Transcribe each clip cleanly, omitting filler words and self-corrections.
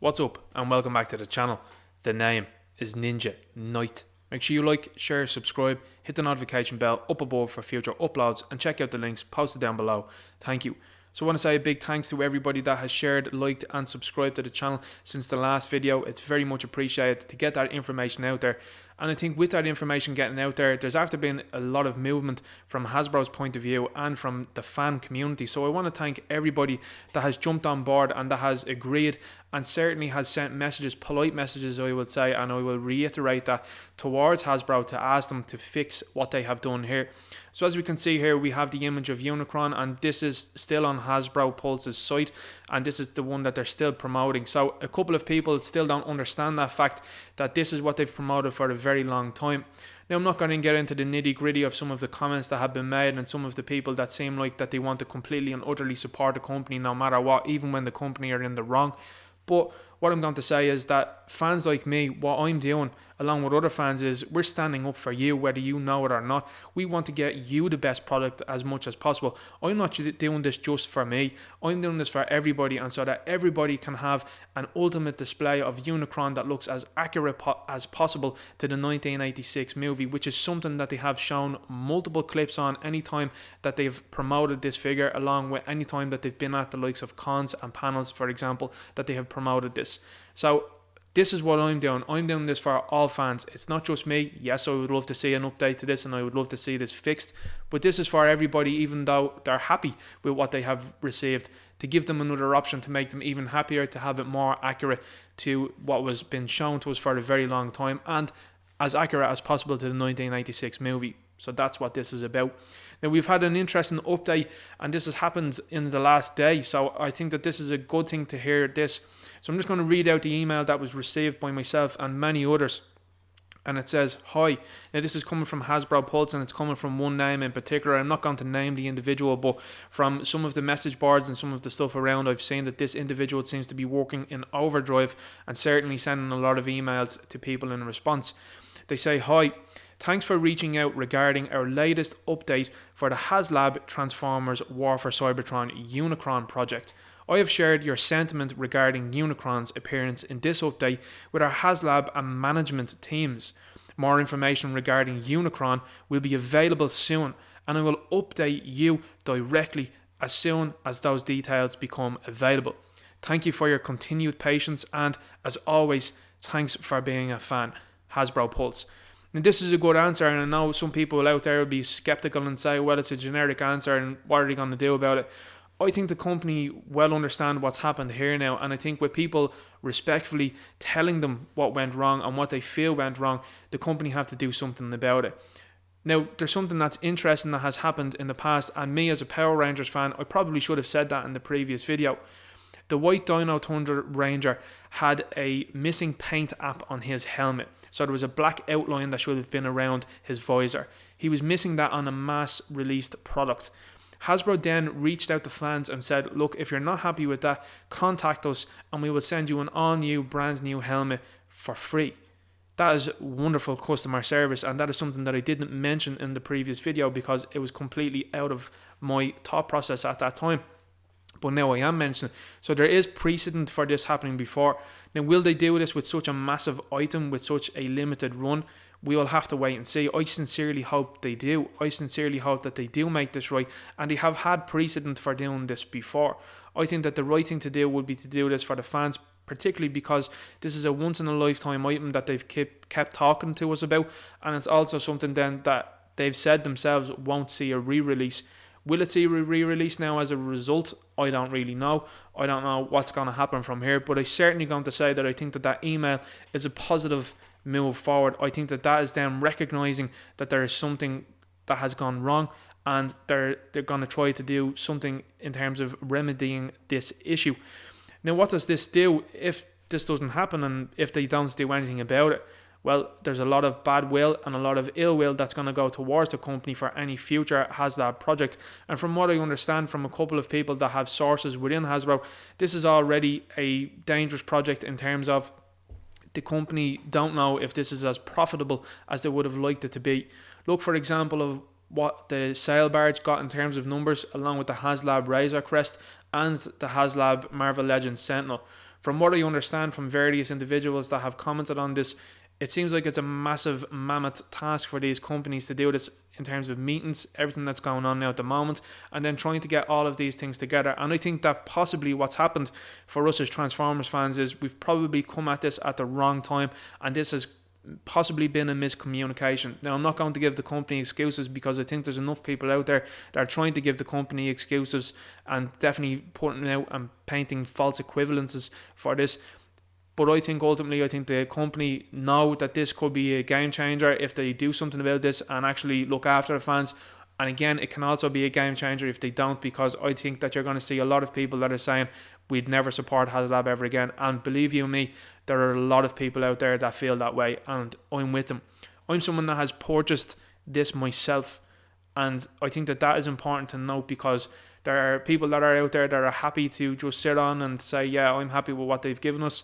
What's up and welcome back to the channel. The name is Ninja Knight. Make sure you like, share, subscribe, hit the notification bell up above for future uploads and check out the links posted down below. Thank you. So I want to say a big thanks to everybody that has shared, liked and subscribed to the channel since the last video. It's very much appreciated to get that information out there. And I think with that information getting out there, there's after been a lot of movement from Hasbro's point of view and from the fan community. So I want to thank everybody that has jumped on board and that has agreed and certainly has sent messages, polite messages I would say, and I will reiterate that, towards Hasbro to ask them to fix what they have done here. So as we can see here, we have the image of Unicron, and this is still on Hasbro Pulse's site, and this is the one that they're still promoting. So a couple of people still don't understand that fact, that this is what they've promoted for a very long time. Now, I'm not going to get into the nitty gritty of some of the comments that have been made and some of the people that seem like that they want to completely and utterly support the company no matter what, even when the company are in the wrong. But what I'm going to say is that fans like me, what I'm doing along with other fans is we're standing up for you, whether you know it or not. We want to get you the best product as much as possible. I'm not doing this just for me. I'm doing this for everybody, and so that everybody can have an ultimate display of Unicron that looks as accurate as possible to the 1986 movie, which is something that they have shown multiple clips on anytime that they've promoted this figure, along with any time that they've been at the likes of cons and panels, for example, that they have promoted this. So this is what I'm doing. I'm doing this for all fans. It's not just me. Yes, I would love to see an update to this and I would love to see this fixed. But this is for everybody, even though they're happy with what they have received, to give them another option to make them even happier, to have it more accurate to what was been shown to us for a very long time and as accurate as possible to the 1986 movie. So that's what this is about. Now, we've had an interesting update and this has happened in the last day. So I think that this is a good thing to hear this. So I'm just going to read out the email that was received by myself and many others. And it says, "Hi." Now this is coming from Hasbro Pulse and it's coming from one name in particular. I'm not going to name the individual, but from some of the message boards and some of the stuff around, I've seen that this individual seems to be working in overdrive and certainly sending a lot of emails to people in response. They say, "Hi. Thanks for reaching out regarding our latest update for the Haslab Transformers War for Cybertron Unicron project. I have shared your sentiment regarding Unicron's appearance in this update with our Haslab and management teams. More information regarding Unicron will be available soon, and I will update you directly as soon as those details become available. Thank you for your continued patience, and as always, thanks for being a fan. Hasbro Pulse." Now, this is a good answer, and I know some people out there will be skeptical and say, well, it's a generic answer and what are they going to do about it? I think the company well understand what's happened here now, and I think with people respectfully telling them what went wrong and what they feel went wrong, the company have to do something about it. Now, there's something that's interesting that has happened in the past, and me as a Power Rangers fan, I probably should have said that in the previous video. The White Dino Thunder Ranger had a missing paint app on his helmet. So there was a black outline that should have been around his visor. He was missing that on a mass released product. Hasbro then reached out to fans and said, look, if you're not happy with that, contact us and we will send you an all new, brand new helmet for free. That is wonderful customer service, and that is something that I didn't mention in the previous video because it was completely out of my thought process at that time. But now I am mentioning it. So there is precedent for this happening before. Now, will they do this with such a massive item, with such a limited run? We will have to wait and see. I sincerely hope they do. I sincerely hope that they do make this right, and they have had precedent for doing this before. I think that the right thing to do would be to do this for the fans, particularly because this is a once in a lifetime item that they've kept talking to us about, and it's also something then that they've said themselves won't see a re-release. Will it see a re-release now as a result? I don't really know. I don't know what's going to happen from here, but I'm certainly going to say that I think that that email is a positive move forward. I think that that is them recognising that there is something that has gone wrong, and they're going to try to do something in terms of remedying this issue. Now, what does this do if this doesn't happen and if they don't do anything about it? Well, there's a lot of bad will and a lot of ill will that's going to go towards the company for any future Haslab project. And from what I understand from a couple of people that have sources within Hasbro, this is already a dangerous project in terms of the company don't know if this is as profitable as they would have liked it to be. Look, for example, of what the Sail Barge got in terms of numbers, along with the Haslab Razor Crest and the Haslab Marvel Legends Sentinel. From what I understand from various individuals that have commented on this, it seems like it's a massive mammoth task for these companies to do this in terms of meetings, everything that's going on now at the moment, and then trying to get all of these things together. And I think that possibly what's happened for us as Transformers fans is we've probably come at this at the wrong time, and this has possibly been a miscommunication. Now, I'm not going to give the company excuses, because I think there's enough people out there that are trying to give the company excuses and definitely putting out and painting false equivalences for this. But I think ultimately, I think the company know that this could be a game changer if they do something about this and actually look after the fans. And again, it can also be a game changer if they don't, because I think that you're going to see a lot of people that are saying we'd never support Haslab ever again. And believe you me, there are a lot of people out there that feel that way, and I'm with them. I'm someone that has purchased this myself, and I think that that is important to note, because there are people that are out there that are happy to just sit on and say, yeah, I'm happy with what they've given us.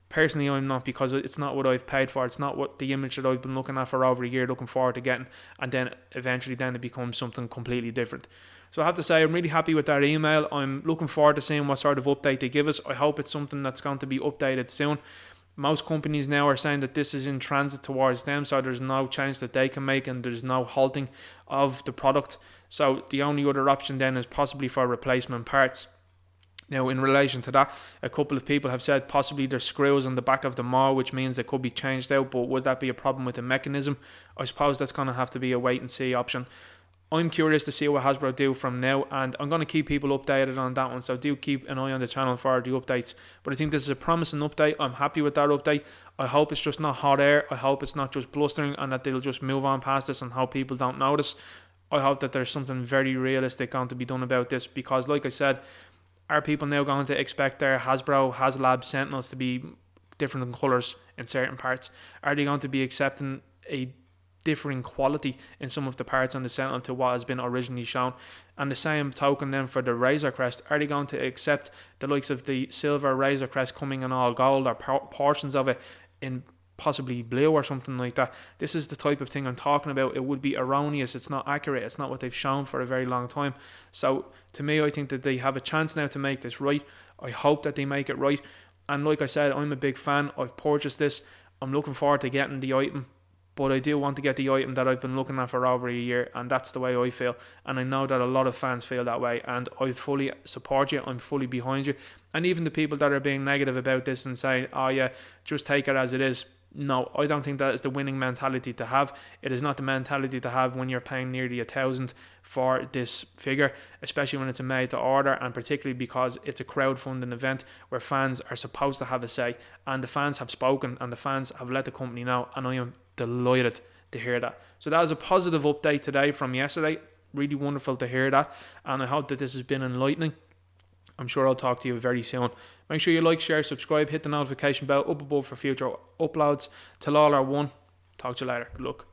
Personally, I'm not, because it's not what I've paid for. It's not what the image that I've been looking at for over a year, looking forward to getting, and then eventually then it becomes something completely different. So I have to say, I'm really happy with that email. I'm looking forward to seeing what sort of update they give us. I hope it's something that's going to be updated soon. Most companies now are saying that this is in transit towards them, so there's no change that they can make, and there's no halting of the product. So the only other option then is possibly for replacement parts. Now, in relation to that, a couple of people have said possibly there's screws on the back of the maw, which means they could be changed out, but would that be a problem with the mechanism? I suppose that's going to have to be a wait and see option. I'm curious to see what Hasbro do from now, and I'm going to keep people updated on that one, so do keep an eye on the channel for the updates. But I think this is a promising update. I'm happy with that update. I hope it's just not hot air. I hope it's not just blustering, and that they'll just move on past this and hope people don't notice. I hope that there's something very realistic going to be done about this, because like I said, are people now going to expect their Hasbro Haslab Sentinels to be different in colours in certain parts? Are they going to be accepting a differing quality in some of the parts on the Sentinel to what has been originally shown? And the same token then for the Razor Crest, are they going to accept the likes of the silver Razor Crest coming in all gold, or portions of it in possibly blue or something like that? This is the type of thing I'm talking about. It would be erroneous. It's not accurate. It's not what they've shown for a very long time. So to me, I think that they have a chance now to make this right. I hope that they make it right. And like I said, I'm a big fan. I've purchased this. I'm looking forward to getting the item, but I do want to get the item that I've been looking at for over a year, and that's the way I feel. And I know that a lot of fans feel that way, and I fully support you. I'm fully behind you. And even the people that are being negative about this and saying, oh yeah, just take it as it is. No, I don't think that is the winning mentality to have. It is not the mentality to have when you're paying nearly $1,000 for this figure, especially when it's a made to order, and particularly because it's a crowdfunding event where fans are supposed to have a say, and the fans have spoken and the fans have let the company know, and I am delighted to hear that. So that was a positive update today from yesterday. Really wonderful to hear that, and I hope that this has been enlightening. I'm sure I'll talk to you very soon. Make sure you like, share, subscribe, hit the notification bell up above for future uploads. Till all are one. Talk to you later. Good luck.